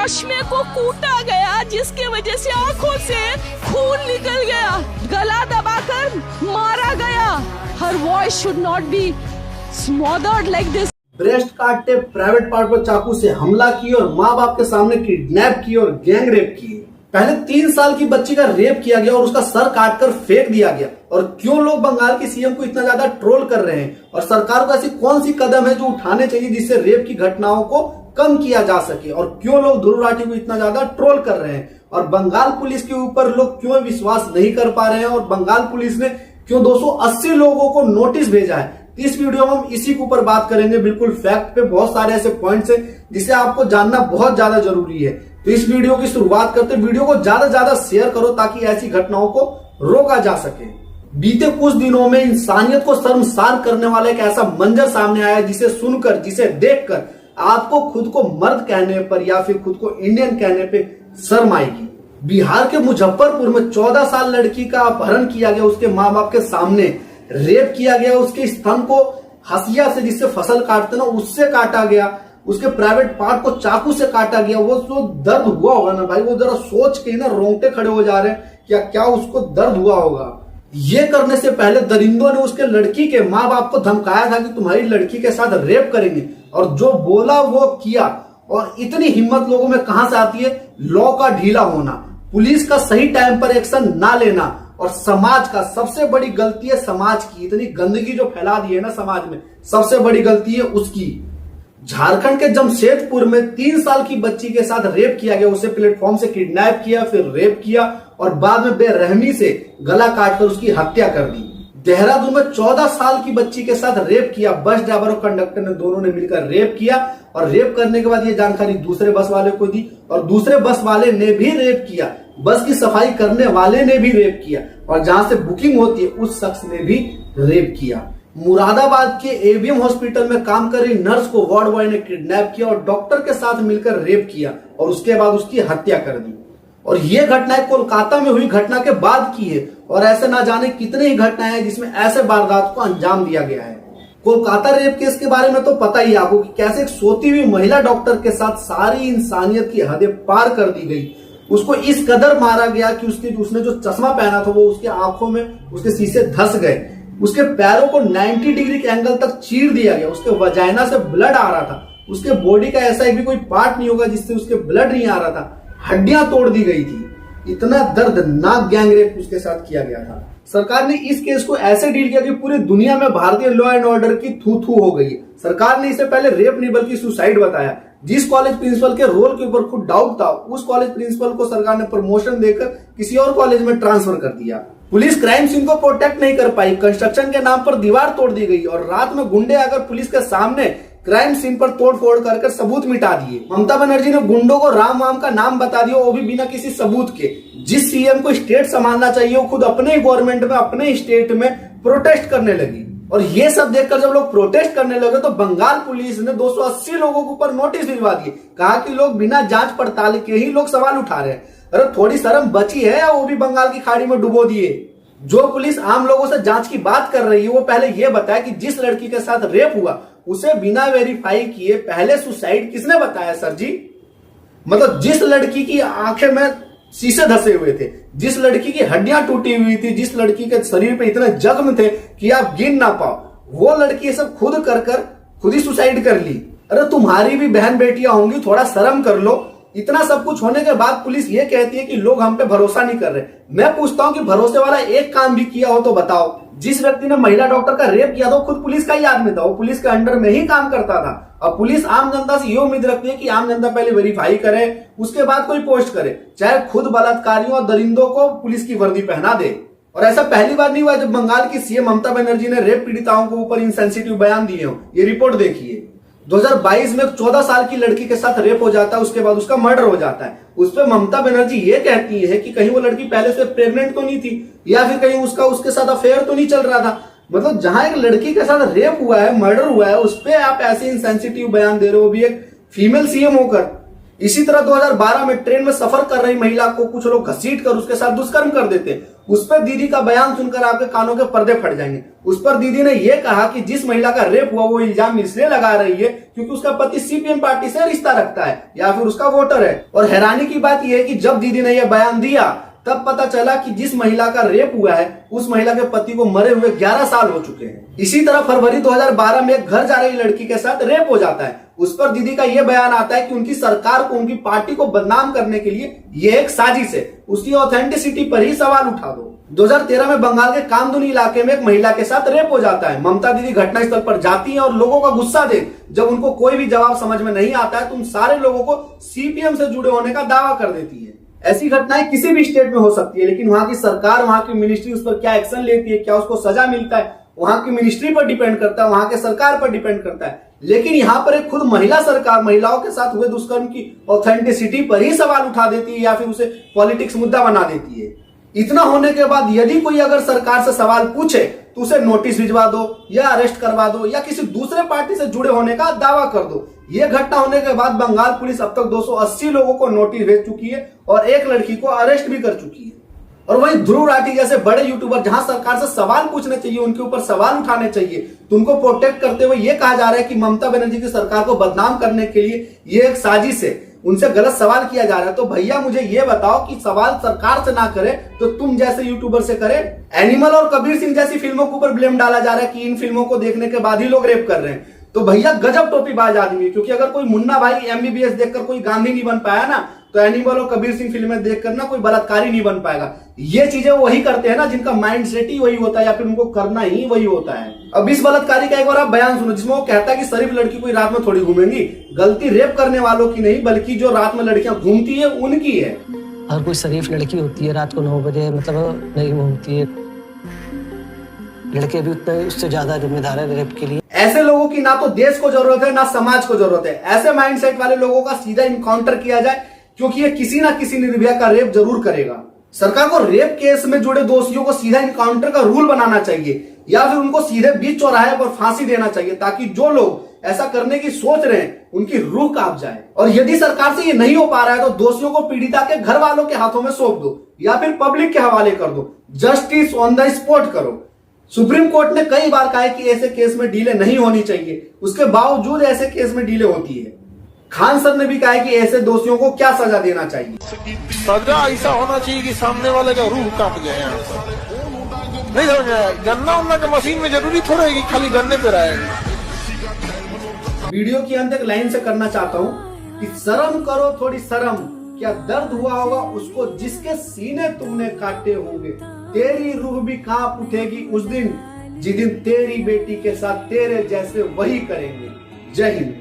चश्मे को कूटा गया, जिसके वजह से आंखों से खून निकल गया, गला दबाकर मारा गया। हर voice should not be smothered like this. Breast काटते, प्राइवेट पार्ट पर चाकू से हमला किए और माँ बाप के सामने किडनैप किए और गैंग रेप किए। पहले 3 साल की बच्ची का रेप किया गया और उसका सर काटकर फेंक दिया गया। और क्यों लोग बंगाल की सीएम को इतना ज्यादा ट्रोल कर रहे हैं, और सरकार को ऐसी कौन सी कदम है जो उठाने चाहिए जिससे रेप की घटनाओं को कम किया जा सके, और क्यों लोग ध्रुव राठी को इतना ज्यादा ट्रोल कर रहे हैं, और बंगाल पुलिस के ऊपर लोग क्यों विश्वास नहीं कर पा रहे हैं, और बंगाल पुलिस ने क्यों 280 लोगों को नोटिस भेजा है। इस वीडियो में हम इसी के ऊपर बात करेंगे, बिल्कुल फैक्ट पे। बहुत सारे ऐसे पॉइंट्स हैं जिसे आपको जानना बहुत ज्यादा जरूरी है। तो इस वीडियो की शुरुआत करते, वीडियो को ज्यादा से ज्यादा शेयर करो ताकि ऐसी घटनाओं को रोका जा सके। बीते कुछ दिनों में इंसानियत को शर्मसार करने वाला एक ऐसा मंजर सामने आया जिसे सुनकर, जिसे देखकर आपको खुद को मर्द कहने पर या फिर खुद को इंडियन कहने पे शर्म आएगी। बिहार के मुजफ्फरपुर में 14 साल लड़की का अपहरण किया गया, उसके माँ बाप के सामने रेप किया गया, उसके स्तन को हसिया से, जिससे फसल काटते ना, उससे काटा गया, उसके प्राइवेट पार्ट को चाकू से काटा गया। वो जो दर्द हुआ होगा ना भाई, वो जरा सोच के ना रोंगटे खड़े हो जा रहे हैं, क्या उसको दर्द हुआ होगा। ये करने से पहले दरिंदों ने उसके लड़की के माँ बाप को धमकाया था कि तुम्हारी लड़की के साथ रेप करेंगे, और जो बोला वो किया। और इतनी हिम्मत लोगों में कहां से आती है? लॉ का ढीला होना, पुलिस का सही टाइम पर एक्शन ना लेना, और समाज का सबसे बड़ी गलती है समाज की। इतनी गंदगी जो फैला दी है ना समाज में, सबसे बड़ी गलती है उसकी। झारखंड के जमशेदपुर में 3 साल की बच्ची के साथ रेप किया गया। उसे प्लेटफॉर्म से किडनैप किया, फिर रेप किया और बाद में बेरहमी से गला काटकर उसकी हत्या कर दी। देहरादून में 14 साल की बच्ची के साथ रेप किया। बस ड्राइवर और कंडक्टर ने दोनों ने मिलकर रेप किया, और रेप करने के बाद ये जानकारी दूसरे बस वाले को दी, और दूसरे बस वाले ने भी रेप किया। बस की सफाई करने वाले ने भी रेप किया, और जहां से बुकिंग होती है उस शख्स ने भी रेप किया। मुरादाबाद के एवीएम हॉस्पिटल में काम कर रही नर्स को वार्ड बॉय ने किडनैप किया और डॉक्टर के साथ मिलकर रेप किया, और उसके बाद उसकी हत्या कर दी। और ये घटनाएं कोलकाता में हुई घटना के बाद की है, और ऐसे ना जाने कितनी ही घटनाएं हैं जिसमें ऐसे वारदात को अंजाम दिया गया है। कोलकाता रेप केस के बारे में तो पता ही आपको कि कैसे एक सोती हुई महिला डॉक्टर के साथ सारी इंसानियत की हदें पार कर दी गई। उसको इस कदर मारा गया कि उसने जो चश्मा पहना था वो उसके आंखों में उसके शीशे धस गए। उसके पैरों को 90 डिग्री के एंगल तक चीर दिया गया। उसके वजाइना से ब्लड आ रहा था। उसके बॉडी का ऐसा भी कोई पार्ट नहीं होगा जिससे उसके ब्लड नहीं आ रहा था। हड्डियां तोड़ दी गई थी। इतना दर्दनाक गैंग रेप उसके साथ किया गया था। सरकार ने इस केस को ऐसे डील किया कि पूरी दुनिया में भारतीय लॉ एंड ऑर्डर की थू थू हो गई। सरकार ने इसे पहले रेप नहीं बल्कि सुसाइड बताया। जिस कॉलेज प्रिंसिपल के रोल के ऊपर खुद डाउट था, उस कॉलेज प्रिंसिपल को सरकार ने प्रमोशन देकर किसी और कॉलेज में ट्रांसफर कर दिया। पुलिस क्राइम सीन को प्रोटेक्ट नहीं कर पाई। कंस्ट्रक्शन के नाम पर दीवार तोड़ दी गई, और रात में गुंडे आकर पुलिस के सामने क्राइम सीन पर तोड़फोड़ करके सबूत मिटा दिए। ममता बनर्जी ने गुंडों को राम वाम का नाम बता दिया, वो भी बिना किसी सबूत के। जिस सीएम को स्टेट संभालना चाहिए वो खुद अपने ही गवर्नमेंट में, अपने ही स्टेट में प्रोटेस्ट करने लगी। और ये सब देखकर जब लोग प्रोटेस्ट करने लगे तो बंगाल पुलिस ने 280 लोगों के ऊपर नोटिस भिजवा दिए। कहा कि लोग बिना जांच पड़ताल के ही लोग सवाल उठा रहे हैं। अरे थोड़ी शर्म बची है या वो भी बंगाल की खाड़ी में डुबो दिए? जो पुलिस आम लोगों से जांच की बात कर रही है वो पहले ये बताया कि जिस लड़की के साथ रेप हुआ उसे बिना वेरीफाई किए पहले सुसाइड किसने बताया सर जी? मतलब जिस लड़की की आंखें में शीशे धसे हुए थे, जिस लड़की की हड्डियां टूटी हुई थी, जिस लड़की के शरीर पे इतने जख्म थे कि आप गिन ना पाओ, वो लड़की ये सब खुद ही सुसाइड कर ली। अरे तुम्हारी भी बहन बेटियां होंगी, थोड़ा शर्म कर लो। इतना सब कुछ होने के बाद पुलिस ये कहती है कि लोग हम पे भरोसा नहीं कर रहे। मैं पूछता हूं कि भरोसे वाला एक काम भी किया हो तो बताओ। जिस व्यक्ति ने महिला डॉक्टर का रेप किया था वो खुद पुलिस का ही आदमी था, वो पुलिस के अंडर में ही काम करता था। अब पुलिस आम जनता से ये उम्मीद रखती है कि आम जनता पहले वेरीफाई करे, उसके बाद कोई पोस्ट करे, चाहे खुद बलात्कारियों और दरिंदों को पुलिस की वर्दी पहना दे। और ऐसा पहली बार नहीं हुआ जब बंगाल की सीएम ममता बनर्जी ने रेप पीड़िताओं के ऊपर इनसेंसिटिव बयान दिए हो। ये रिपोर्ट देखिए। 2022 में 14 साल की लड़की के साथ रेप हो जाता है, उसके बाद उसका मर्डर हो जाता है। उस पर ममता बनर्जी ये कहती है कि कहीं वो लड़की पहले से प्रेग्नेंट तो नहीं थी, या फिर कहीं उसके साथ अफेयर तो नहीं चल रहा था। मतलब जहां एक लड़की के साथ रेप हुआ है, मर्डर हुआ है, उस पर आप ऐसे इनसेंसिटिव बयान दे रहे हो, भी एक फीमेल सीएम होकर। इसी तरह 2012 में ट्रेन में सफर कर रही महिला को कुछ लोग घसीट कर उसके साथ दुष्कर्म कर देते हैं, उस पर दीदी का बयान सुनकर आपके कानों के पर्दे फट जाएंगे। उस पर दीदी ने यह कहा कि जिस महिला का रेप हुआ वो इल्जाम इसलिए लगा रही है क्योंकि उसका पति सीपीएम पार्टी से रिश्ता रखता है या फिर उसका वोटर है। और हैरानी की बात यह है कि जब दीदी ने यह बयान दिया तब पता चला कि जिस महिला का रेप हुआ है उस महिला के पति को मरे हुए 11 साल हो चुके हैं। इसी तरह फरवरी 2012 में एक घर जा रही लड़की के साथ रेप हो जाता है। उस पर दीदी का यह बयान आता है कि उनकी सरकार को, उनकी पार्टी को बदनाम करने के लिए यह एक साजिश है, उसकी ऑथेंटिसिटी पर ही सवाल उठा दो। 2013 में बंगाल के कामदुनी इलाके में एक महिला के साथ रेप हो जाता है। ममता दीदी घटनास्थल पर जाती हैं और लोगों का गुस्सा देख जब उनको कोई भी जवाब समझ में नहीं आता है तो उन सारे लोगों को सीपीएम से जुड़े होने का दावा कर देती है। ऐसी घटनाएं किसी भी स्टेट में हो सकती है, लेकिन वहां की सरकार, वहां की मिनिस्ट्री उस पर क्या एक्शन लेती है, क्या उसको सजा मिलता है, वहां की मिनिस्ट्री पर डिपेंड करता है, वहां के सरकार पर डिपेंड करता है। लेकिन यहाँ पर एक खुद महिला सरकार महिलाओं के साथ हुए दुष्कर्म की ऑथेंटिसिटी पर ही सवाल उठा देती है या फिर उसे पॉलिटिक्स मुद्दा बना देती है। इतना होने के बाद यदि कोई अगर सरकार से सवाल पूछे तो उसे नोटिस भिजवा दो या अरेस्ट करवा दो या किसी दूसरे पार्टी से जुड़े होने का दावा कर दो। यह घटना होने के बाद बंगाल पुलिस अब तक 280 लोगों को नोटिस भेज चुकी है और एक लड़की को अरेस्ट भी कर चुकी है। और वहीं ध्रुव राठी जैसे बड़े यूट्यूबर जहां सरकार से सवाल पूछने चाहिए, उनके ऊपर सवाल उठाने चाहिए, तो उनको प्रोटेक्ट करते हुए यह कहा जा रहा है कि ममता बनर्जी की सरकार को बदनाम करने के लिए यह एक साजिश है, उनसे गलत सवाल किया जा रहा है। तो भैया मुझे ये बताओ कि सवाल सरकार से ना करे तो तुम जैसे यूट्यूबर से करे। एनिमल और कबीर सिंह जैसी फिल्मों के ऊपर ब्लेम डाला जा रहा है कि इन फिल्मों को देखने के बाद ही लोग रेप कर रहे हैं। तो भैया गजब टोपीबाज आदमी है, क्योंकि अगर कोई मुन्ना भाई एमबीबीएस देखकर कोई गांधी नहीं बन पाया ना, तो एनिमल और कबीर सिंह फिल्में देखकर ना कोई बलात्कारी नहीं बन पाएगा। ये चीजें वही करते हैं ना जिनका माइंड सेट ही वही होता है या फिर उनको करना ही वही होता है। अब इस बलात्कारी का एक बार आप बयान सुनो जिसमें वो कहता है कि शरीफ लड़की कोई रात में थोड़ी घूमेंगी, गलती रेप करने वालों की नहीं बल्कि जो रात में लड़कियां घूमती है उनकी है। अगर कोई शरीफ लड़की होती है रात को 9 बजे मतलब नहीं घूमती है, लड़के भी उतने उससे ज्यादा जिम्मेदार है रेप के लिए। ऐसे लोगों की ना तो देश को जरूरत है ना समाज को जरूरत है। ऐसे माइंडसेट वाले लोगों का सीधा इनकाउंटर किया जाए, क्योंकि ये किसी ना किसी निर्भया का रेप जरूर करेगा। सरकार को रेप केस में जुड़े दोषियों को सीधा इनकाउंटर का रूल बनाना चाहिए या फिर उनको सीधे बीच चौराहे पर फांसी देना चाहिए, ताकि जो लोग ऐसा करने की सोच रहे हैं उनकी रूह कांप जाए। और यदि सरकार से ये नहीं हो पा रहा है तो दोषियों को पीड़िता के घर वालों के हाथों में सौंप दो या फिर पब्लिक के हवाले कर दो। जस्टिस ऑन द स्पॉट करो। सुप्रीम कोर्ट ने कई बार कहा है कि ऐसे केस में डीले नहीं होनी चाहिए, उसके बावजूद ऐसे केस में डीले होती है। खान सर ने भी कहा है कि ऐसे दोषियों को क्या सजा देना चाहिए। सजा ऐसा होना चाहिए कि सामने वाले का रूह कांप जाए। नहीं समझ में आया, गन्ना उन्ना के मशीन में जरूरी थोड़ा है कि खाली गन्ने पे रहेगा। वीडियो की अंत एक लाइन से करना चाहता हूँ कि शर्म करो थोड़ी शर्म, क्या दर्द हुआ होगा उसको जिसके सीने तुमने काटे होंगे। तेरी रूह भी कांप उठेगी उस दिन जिस दिन तेरी बेटी के साथ तेरे जैसे वही करेंगे। जय हिंद।